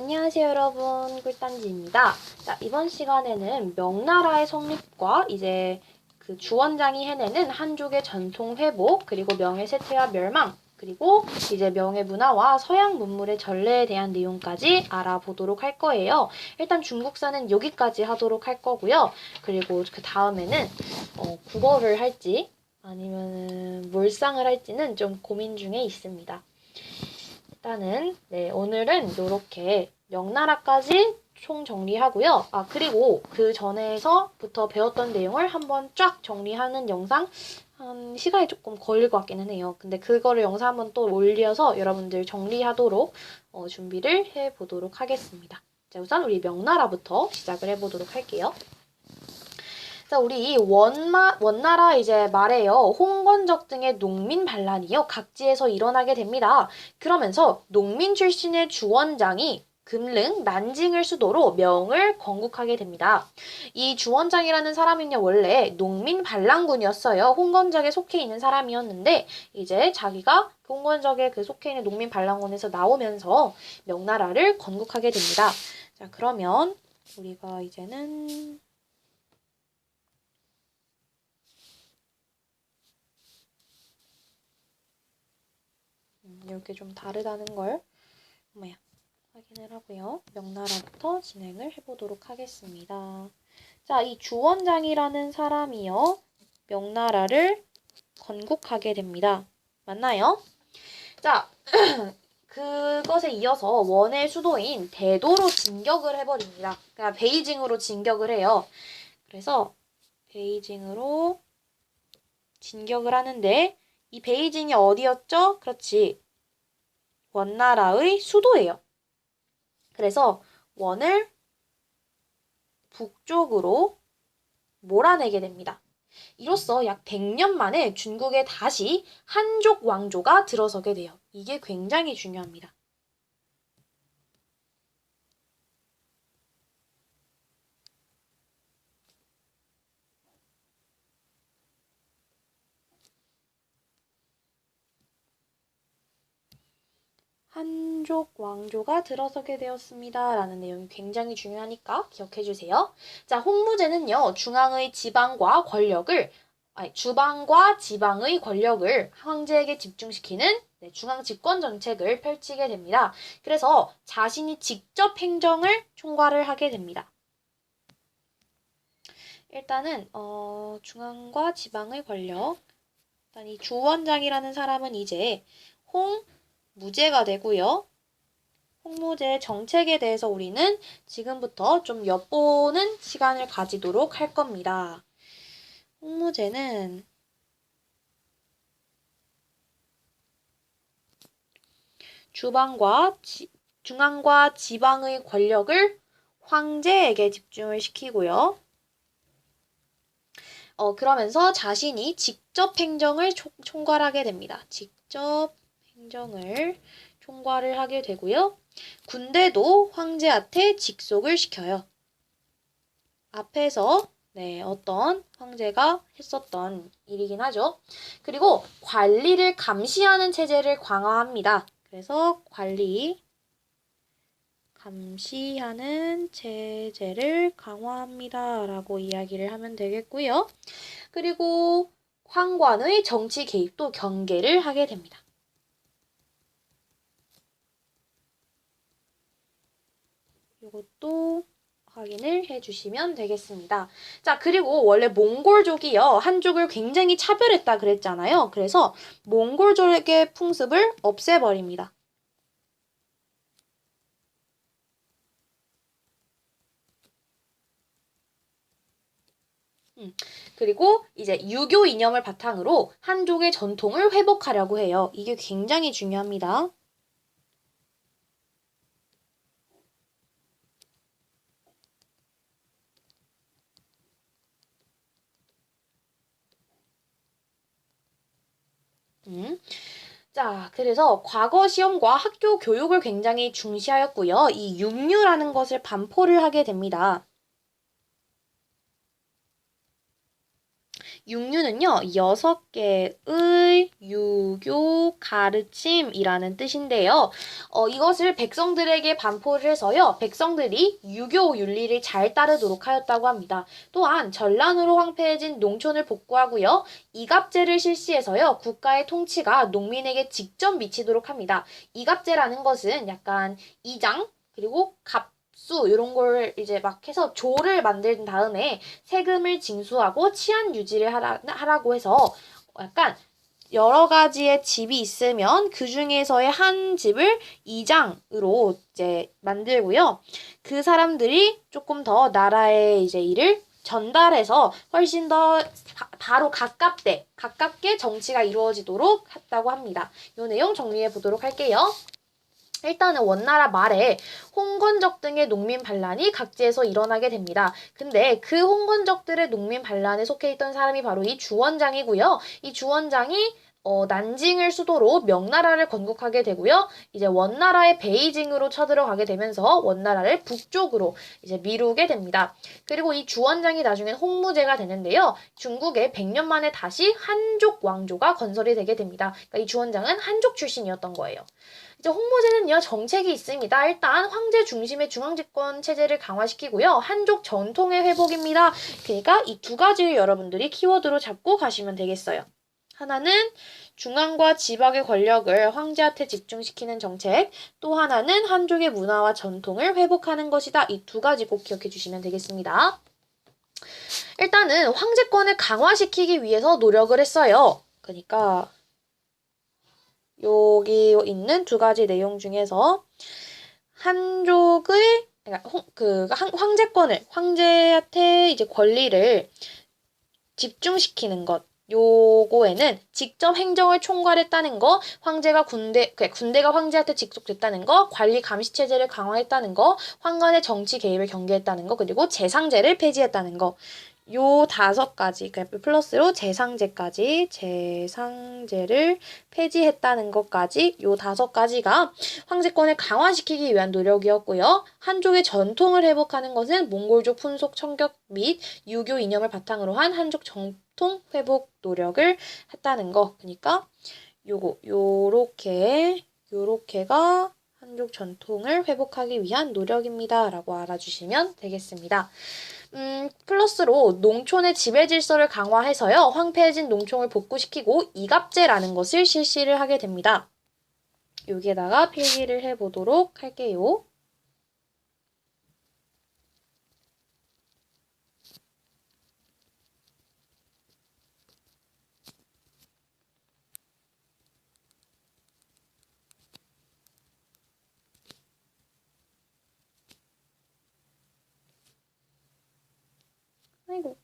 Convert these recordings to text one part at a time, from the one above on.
안녕하세요 여러분, 꿀단지입니다. 자, 이번 시간에는 명나라의 성립과 이제 그 주원장이 해내는 한족의 전통 회복, 그리고 명예쇠퇴와 멸망, 그리고 이제 명예문화와 서양 문물의 전래에 대한 내용까지 알아보도록 할 거예요. 일단 중국사는 여기까지 하도록 할 거고요. 그리고 그 다음에는 국어를 할지 아니면 몰상을 할지는 좀 고민 중에 있습니다. 일단은 오늘은 이렇게 명나라까지 총 정리하고요. 그리고 그 전에서부터 배웠던 내용을 한번 쫙 정리하는 영상 한 시간이 조금 걸릴 것 같기는 해요. 근데 그거를 영상 한번 또 올려서 여러분들 정리하도록 준비를 해보도록 하겠습니다. 자, 우선 우리 명나라부터 시작을 해보도록 할게요. 자, 우리 원나라 이제 말에요. 홍건적 등의 농민 반란이요. 각지에서 일어나게 됩니다. 그러면서 농민 출신의 주원장이 금릉, 난징을 수도로 명을 건국하게 됩니다. 이 주원장이라는 사람은요, 원래 농민 반란군이었어요. 홍건적에 속해 있는 사람이었는데, 이제 자기가 홍건적의 그 속해 있는 농민 반란군에서 나오면서 명나라를 건국하게 됩니다. 자, 그러면 우리가 이제는 이렇게 좀 다르다는 걸 확인을 하고요. 명나라부터 진행을 해보도록 하겠습니다. 자, 이 주원장이라는 사람이요. 명나라를 건국하게 됩니다. 맞나요? 자, 그것에 이어서 원의 수도인 대도로 진격을 해버립니다. 그러니까 베이징으로 진격을 해요. 그래서 베이징으로 진격을 하는데 이 베이징이 어디였죠? 그렇지. 원나라의 수도예요. 그래서 원을 북쪽으로 몰아내게 됩니다. 이로써 약 100년 만에 중국에 다시 한족 왕조가 들어서게 돼요. 이게 굉장히 중요합니다. 한족 왕조가 들어서게 되었습니다. 라는 내용이 굉장히 중요하니까 기억해 주세요. 자, 홍무제는요, 주방과 지방의 권력을 황제에게 집중시키는 중앙 집권 정책을 펼치게 됩니다. 그래서 자신이 직접 행정을 총괄을 하게 됩니다. 일단은 중앙과 지방의 권력. 일단 이 주원장이라는 사람은 이제 홍무제가 되고요. 홍무제의 정책에 대해서 우리는 지금부터 좀 엿보는 시간을 가지도록 할 겁니다. 홍무제는 중앙과 지방의 권력을 황제에게 집중을 시키고요. 그러면서 자신이 직접 행정을 총괄하게 됩니다. 직접 행정을 총괄을 하게 되고요. 군대도 황제한테 직속을 시켜요. 앞에서 어떤 황제가 했었던 일이긴 하죠. 그리고 관리를 감시하는 체제를 강화합니다. 그래서 감시하는 체제를 강화합니다. 라고 이야기를 하면 되겠고요. 그리고 황관의 정치 개입도 경계를 하게 됩니다. 이것도 확인을 해주시면 되겠습니다. 자, 그리고 원래 몽골족이요. 한족을 굉장히 차별했다 그랬잖아요. 그래서 몽골족의 풍습을 없애버립니다. 그리고 이제 유교 이념을 바탕으로 한족의 전통을 회복하려고 해요. 이게 굉장히 중요합니다. 자, 그래서 과거 시험과 학교 교육을 굉장히 중시하였고요. 이 육류라는 것을 반포를 하게 됩니다. 육류는요, 6개의 유교 가르침이라는 뜻인데요. 이것을 백성들에게 반포를 해서요, 백성들이 유교 윤리를 잘 따르도록 하였다고 합니다. 또한 전란으로 황폐해진 농촌을 복구하고요, 이갑제를 실시해서요, 국가의 통치가 농민에게 직접 미치도록 합니다. 이갑제라는 것은 약간 이장, 그리고 갑수 이런 걸 이제 막 해서 조를 만든 다음에 세금을 징수하고 치안 유지를 하라고 해서 약간 여러 가지의 집이 있으면 그 중에서의 한 집을 이장으로 이제 만들고요. 그 사람들이 조금 더 나라의 이제 일을 전달해서 훨씬 더 바로 가깝게 정치가 이루어지도록 했다고 합니다. 이 내용 정리해 보도록 할게요. 일단은 원나라 말에 홍건적 등의 농민 반란이 각지에서 일어나게 됩니다. 근데 그 홍건적들의 농민 반란에 속해 있던 사람이 바로 이 주원장이고요. 이 주원장이 난징을 수도로 명나라를 건국하게 되고요. 이제 원나라의 베이징으로 쳐들어가게 되면서 원나라를 북쪽으로 이제 미루게 됩니다. 그리고 이 주원장이 나중엔 홍무제가 되는데요. 중국에 100년 만에 다시 한족 왕조가 건설이 되게 됩니다. 그러니까 이 주원장은 한족 출신이었던 거예요. 이제 홍무제는요, 정책이 있습니다. 일단 황제 중심의 중앙집권 체제를 강화시키고요. 한족 전통의 회복입니다. 그러니까 이 두 가지를 여러분들이 키워드로 잡고 가시면 되겠어요. 하나는 중앙과 지방의 권력을 황제한테 집중시키는 정책, 또 하나는 한족의 문화와 전통을 회복하는 것이다. 이 두 가지 꼭 기억해 주시면 되겠습니다. 일단은 황제권을 강화시키기 위해서 노력을 했어요. 그러니까 여기 있는 두 가지 내용 중에서 한족의 황제권을 황제한테 이제 권리를 집중시키는 것. 요거에는 직접 행정을 총괄했다는 거, 군대가 황제한테 직속됐다는 거, 관리 감시 체제를 강화했다는 거, 황관의 정치 개입을 경계했다는 거, 그리고 재상제를 폐지했다는 거. 요 5가지, 플러스로 재상제를 폐지했다는 것까지 요 5가지가 황제권을 강화시키기 위한 노력이었고요. 한족의 전통을 회복하는 것은 몽골족 풍속 청격 및 유교 이념을 바탕으로 한 한족 전통 회복 노력을 했다는 거. 그러니까 요렇게가 한족 전통을 회복하기 위한 노력입니다. 라고 알아주시면 되겠습니다. 플러스로 농촌의 지배 질서를 강화해서요. 황폐해진 농촌을 복구시키고 이갑제라는 것을 실시를 하게 됩니다. 여기에다가 필기를 해보도록 할게요. 아이고.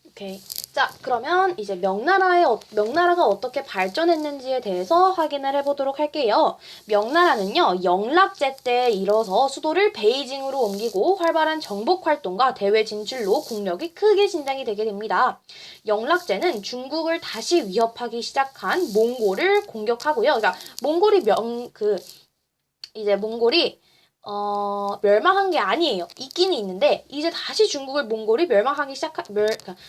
오케이. 자, 그러면 이제 명나라가 어떻게 발전했는지에 대해서 확인을 해보도록 할게요. 명나라는요, 영락제 때 일어서 수도를 베이징으로 옮기고 활발한 정복 활동과 대외 진출로 국력이 크게 신장이 되게 됩니다. 영락제는 중국을 다시 위협하기 시작한 몽골을 공격하고요. 그러니까 몽골이 멸망한 게 아니에요. 있기는 있는데 이제 다시 몽골이 그러니까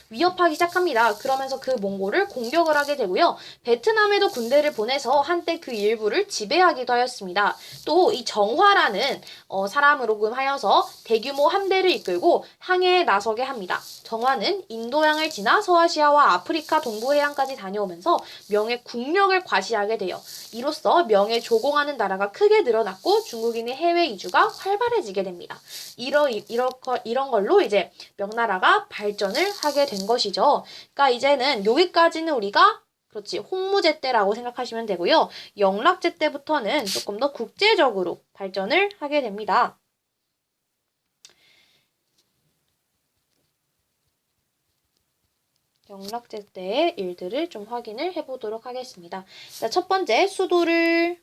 위협하기 시작합니다. 그러면서 그 몽골을 공격을 하게 되고요. 베트남에도 군대를 보내서 한때 그 일부를 지배하기도 하였습니다. 또 이 정화라는 사람으로 하여서 대규모 함대를 이끌고 항해에 나서게 합니다. 정화는 인도양을 지나 서아시아와 아프리카 동부 해안까지 다녀오면서 명의 국력을 과시하게 돼요. 이로써 명예 조공하는 나라가 크게 늘어났고 중국인의 해외 이주가 활발해지게 됩니다. 이런 걸로 이제 명나라가 발전을 하게 된 것이죠. 그러니까 이제는 여기까지는 우리가 홍무제 때라고 생각하시면 되고요. 영락제 때부터는 조금 더 국제적으로 발전을 하게 됩니다. 영락제 때의 일들을 좀 확인을 해보도록 하겠습니다. 자, 첫 번째, 수도를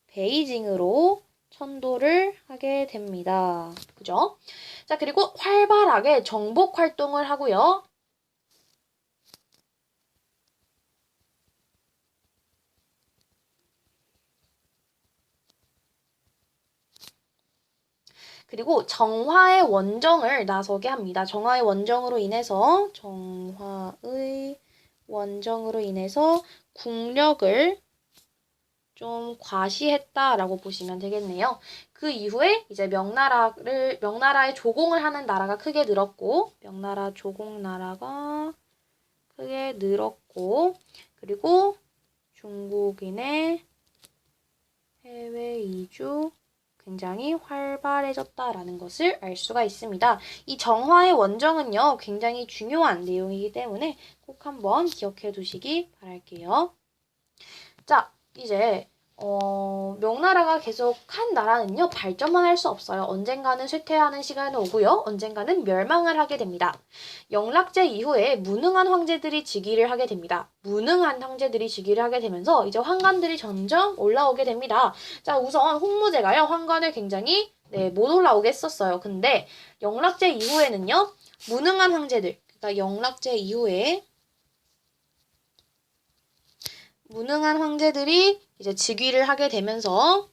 베이징으로 천도를 하게 됩니다. 그죠? 자, 그리고 활발하게 정복 활동을 하고요. 그리고 정화의 원정을 나서게 합니다. 정화의 원정으로 인해서 국력을 좀 과시했다라고 보시면 되겠네요. 그 이후에 이제 명나라의 조공을 하는 나라가 크게 늘었고, 명나라 조공 나라가 크게 늘었고, 그리고 중국인의 해외 이주 굉장히 활발해졌다라는 것을 알 수가 있습니다. 이 정화의 원정은요, 굉장히 중요한 내용이기 때문에 꼭 한번 기억해 두시기 바랄게요. 자, 이제 명나라가 계속 한 나라는요, 발전만 할 수 없어요. 언젠가는 쇠퇴하는 시간이 오고요, 언젠가는 멸망을 하게 됩니다. 영락제 이후에 무능한 황제들이 즉위를 하게 됩니다. 무능한 황제들이 즉위를 하게 되면서 이제 환관들이 점점 올라오게 됩니다. 자, 우선 홍무제가요, 환관을 굉장히 못 올라오게 했었어요. 근데 영락제 이후에는요, 무능한 황제들, 그러니까 영락제 이후에 무능한 황제들이 이제 즉위를 하게 되면서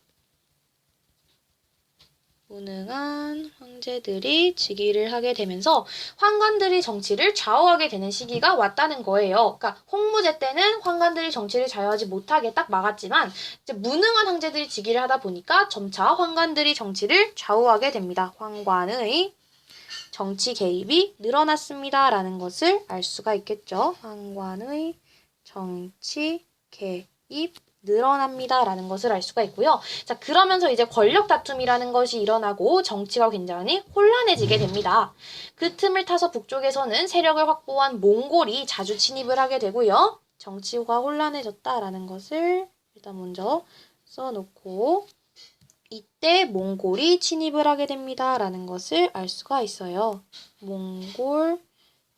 환관들이 정치를 좌우하게 되는 시기가 왔다는 거예요. 그러니까 홍무제 때는 환관들이 정치를 좌우하지 못하게 딱 막았지만 이제 무능한 황제들이 즉위를 하다 보니까 점차 환관들이 정치를 좌우하게 됩니다. 환관의 정치 개입이 늘어났습니다라는 것을 알 수가 있겠죠. 환관의 정치 개입 늘어납니다라는 것을 알 수가 있고요. 자, 그러면서 이제 권력 다툼이라는 것이 일어나고 정치가 굉장히 혼란해지게 됩니다. 그 틈을 타서 북쪽에서는 세력을 확보한 몽골이 자주 침입을 하게 되고요. 정치가 혼란해졌다라는 것을 일단 먼저 써놓고 이때 몽골이 침입을 하게 됩니다라는 것을 알 수가 있어요. 몽골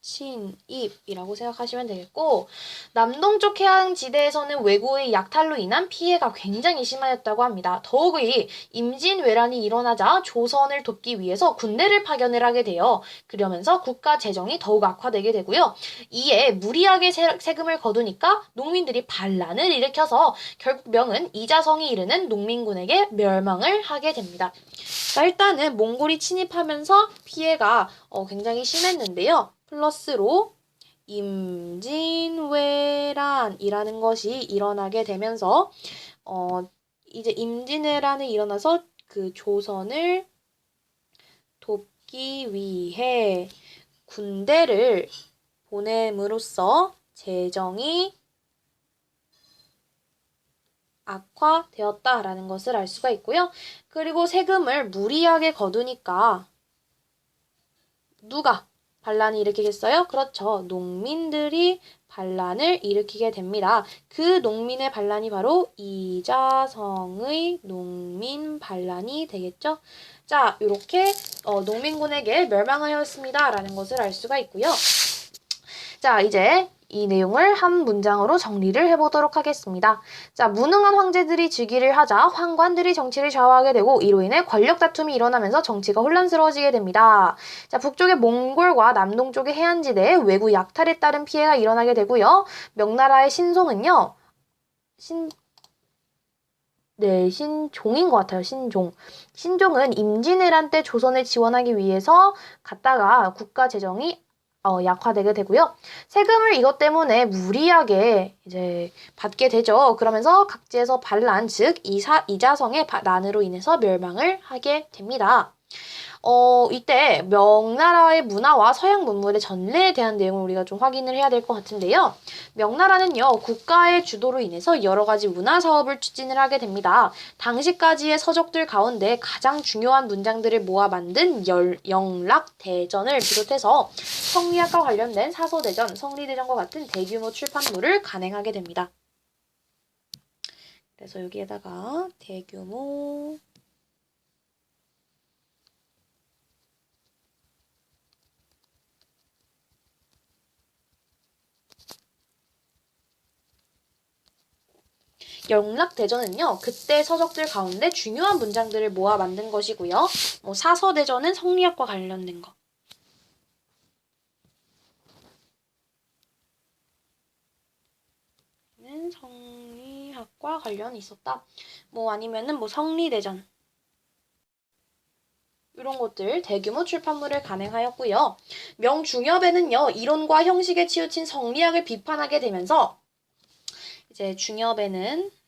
침입이라고 생각하시면 되겠고, 남동쪽 해안지대에서는 왜구의 약탈로 인한 피해가 굉장히 심하였다고 합니다. 더욱이 임진왜란이 일어나자 조선을 돕기 위해서 군대를 파견을 하게 되어 그러면서 국가 재정이 더욱 악화되게 되고요. 이에 무리하게 세금을 거두니까 농민들이 반란을 일으켜서 결국 명은 이자성이 이르는 농민군에게 멸망을 하게 됩니다. 자, 일단은 몽골이 침입하면서 피해가 굉장히 심했는데요. 플러스로 임진왜란이라는 것이 일어나게 되면서 이제 임진왜란이 일어나서 그 조선을 돕기 위해 군대를 보냄으로써 재정이 악화되었다라는 것을 알 수가 있고요. 그리고 세금을 무리하게 거두니까 누가 반란을 일으키겠어요? 그렇죠. 농민들이 반란을 일으키게 됩니다. 그 농민의 반란이 바로 이자성의 농민 반란이 되겠죠. 자, 이렇게 농민군에게 멸망하였습니다라는 것을 알 수가 있고요. 자, 이제 이 내용을 한 문장으로 정리를 해보도록 하겠습니다. 자, 무능한 황제들이 즉위를 하자 환관들이 정치를 좌우하게 되고 이로 인해 권력 다툼이 일어나면서 정치가 혼란스러워지게 됩니다. 자, 북쪽의 몽골과 남동쪽의 해안지대에 왜구 약탈에 따른 피해가 일어나게 되고요. 명나라의 신송은요. 신종인 것 같아요. 신종. 신종은 임진왜란 때 조선을 지원하기 위해서 갔다가 국가 재정이 약화되게 되고요. 세금을 이것 때문에 무리하게 이제 받게 되죠. 그러면서 각지에서 반란, 즉 이자성의 난으로 인해서 멸망을 하게 됩니다. 이때 명나라의 문화와 서양 문물의 전례에 대한 내용을 우리가 좀 확인을 해야 될 것 같은데요. 명나라는요, 국가의 주도로 인해서 여러 가지 문화 사업을 추진을 하게 됩니다. 당시까지의 서적들 가운데 가장 중요한 문장들을 모아 만든 영락대전을 비롯해서 성리학과 관련된 사서대전, 성리대전과 같은 대규모 출판물을 간행하게 됩니다. 그래서 여기에다가 대규모 영락대전은요, 그때 서적들 가운데 중요한 문장들을 모아 만든 것이고요. 사서대전은 성리학과 관련된 거. 성리학과 관련이 있었다. 아니면은 성리대전. 이런 것들 대규모 출판물을 간행하였고요. 명중엽에는요, 이론과 형식에 치우친 성리학을 비판하게 되면서 이제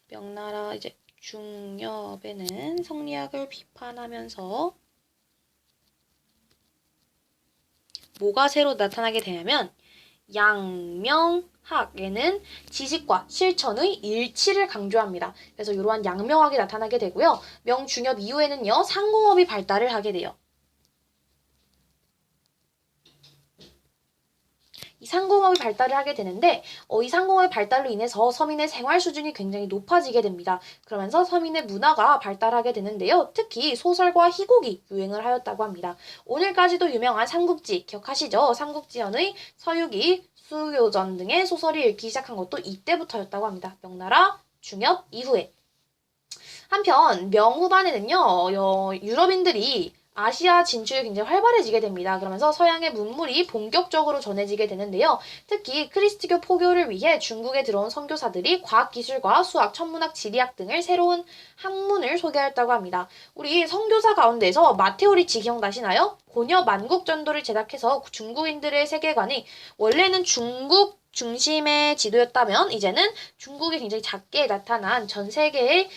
명나라 중엽에는 성리학을 비판하면서 뭐가 새로 나타나게 되냐면 양명학에는 지식과 실천의 일치를 강조합니다. 그래서 이러한 양명학이 나타나게 되고요. 명중엽 이후에는요, 상공업이 발달을 하게 돼요. 이 상공업이 발달을 하게 되는데 이 상공업의 발달로 인해서 서민의 생활 수준이 굉장히 높아지게 됩니다. 그러면서 서민의 문화가 발달하게 되는데요. 특히 소설과 희곡이 유행을 하였다고 합니다. 오늘까지도 유명한 삼국지 기억하시죠? 삼국지연의 서유기, 수교전 등의 소설이 읽기 시작한 것도 이때부터였다고 합니다. 명나라 중엽 이후에. 한편 명후반에는요. 유럽인들이 아시아 진출이 굉장히 활발해지게 됩니다. 그러면서 서양의 문물이 본격적으로 전해지게 되는데요. 특히 크리스트교 포교를 위해 중국에 들어온 선교사들이 과학기술과 수학, 천문학, 지리학 등을 새로운 학문을 소개했다고 합니다. 우리 선교사 가운데서 마테오 리치 기억나시나요? 고려 만국전도를 제작해서 중국인들의 세계관이 원래는 중국 중심의 지도였다면 이제는 중국이 굉장히 작게 나타난 전 세계의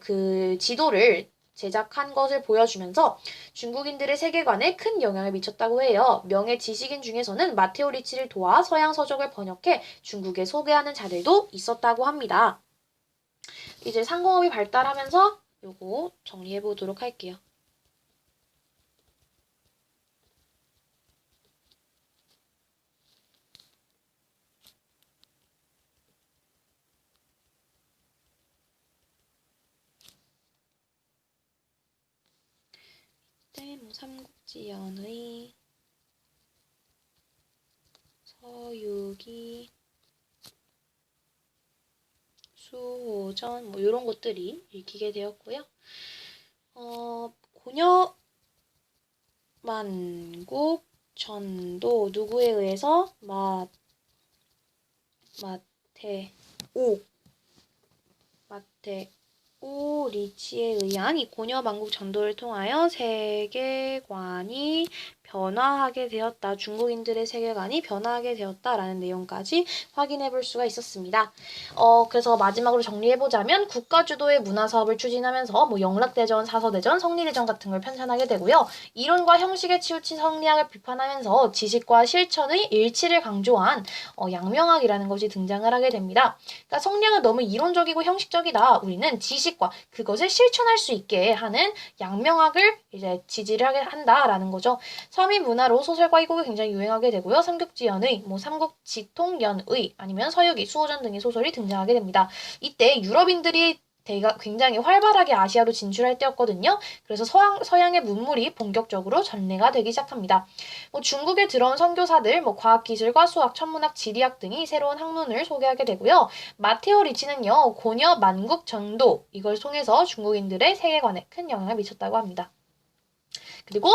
그 지도를 제작한 것을 보여주면서 중국인들의 세계관에 큰 영향을 미쳤다고 해요. 명예 지식인 중에서는 마테오 리치를 도와 서양 서적을 번역해 중국에 소개하는 자들도 있었다고 합니다. 이제 상공업이 발달하면서 요거 정리해 보도록 할게요. 삼국지연의 서유기, 수호전 이런 것들이 읽히게 되었고요. 고려 만국 전도 누구에 의해서 마테오 리치에 의한 이 고려 만국 전도를 통하여 세계관이 변화하게 되었다. 중국인들의 세계관이 변화하게 되었다라는 내용까지 확인해 볼 수가 있었습니다. 그래서 마지막으로 정리해 보자면 국가 주도의 문화 사업을 추진하면서 영락대전, 사서대전, 성리대전 같은 걸 편찬하게 되고요. 이론과 형식에 치우친 성리학을 비판하면서 지식과 실천의 일치를 강조한 양명학이라는 것이 등장을 하게 됩니다. 그러니까 성리학은 너무 이론적이고 형식적이다. 우리는 지식과 그것을 실천할 수 있게 하는 양명학을 이제 지지를 하게 한다라는 거죠. 서민 문화로 소설과 희곡이 굉장히 유행하게 되고요. 삼국지연의, 삼국지통연의 아니면 서유기, 수호전 등의 소설이 등장하게 됩니다. 이때 유럽인들이 굉장히 활발하게 아시아로 진출할 때였거든요. 그래서 서양의 문물이 본격적으로 전래가 되기 시작합니다. 중국에 들어온 선교사들, 과학기술과 수학, 천문학, 지리학 등이 새로운 학문을 소개하게 되고요. 마테오 리치는요, 고려 만국 전도 이걸 통해서 중국인들의 세계관에 큰 영향을 미쳤다고 합니다. 그리고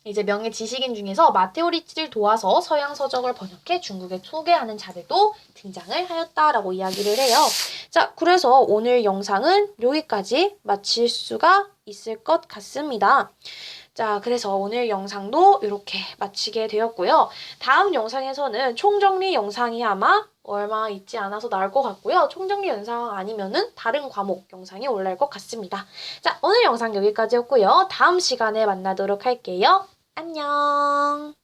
이제 명예 지식인 중에서 마테오 리치를 도와서 서양 서적을 번역해 중국에 소개하는 자들도 등장을 하였다라고 이야기를 해요. 자, 그래서 오늘 영상은 여기까지 마칠 수가 있을 것 같습니다. 자, 그래서 오늘 영상도 이렇게 마치게 되었고요. 다음 영상에서는 총정리 영상이 아마 얼마 있지 않아서 나올 것 같고요. 총정리 영상 아니면은 다른 과목 영상이 올라올 것 같습니다. 자, 오늘 영상 여기까지였고요. 다음 시간에 만나도록 할게요. 안녕.